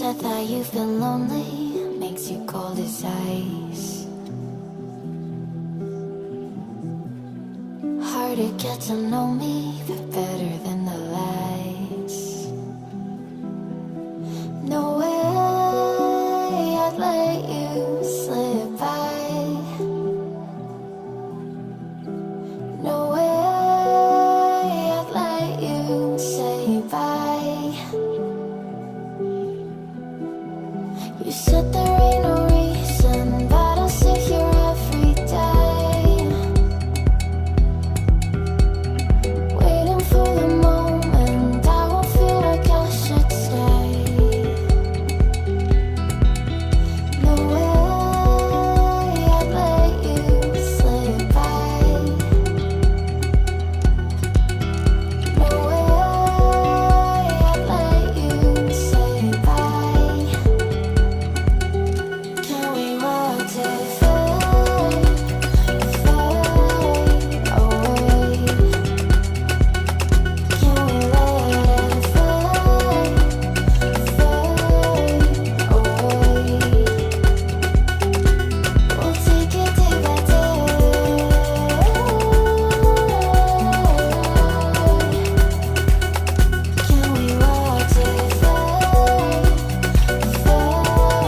said that you've been lonely, makes you cold as ice. Hard to get to know me, but better than the lies. No way I'd let you slip by. No way I'd let you say bye. You said there ain't no reason, but I'll sit here every day, waiting for the moment I won't feel like I should stay. No way I'd let you slip by. No way I'd let you say bye. Can we watch it fade, fade away? Can we let it fade, fade away? We'll take it day by day. Can we watch it fade, fade away?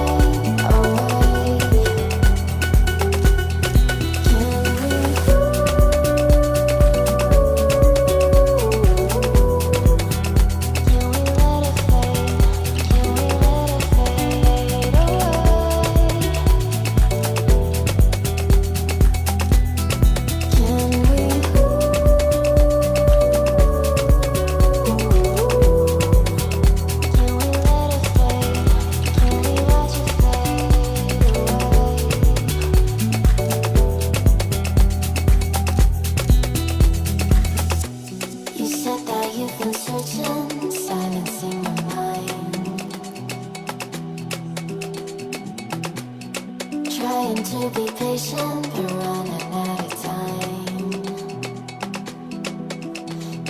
You said that you've been searching, silencing your mind, trying to be patient, but running out of time.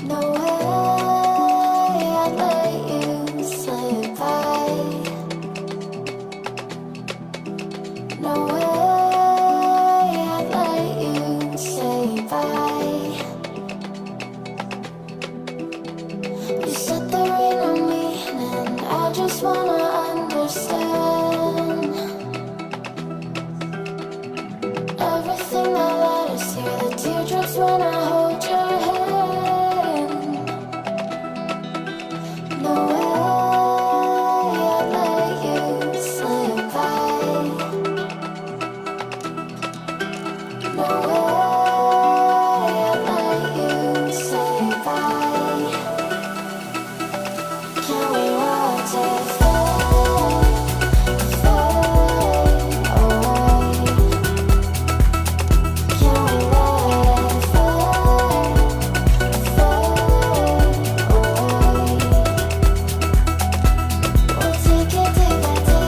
No way I'd let you slip by. No way I'd let you say bye. You said there ain't no meaning, I just wanna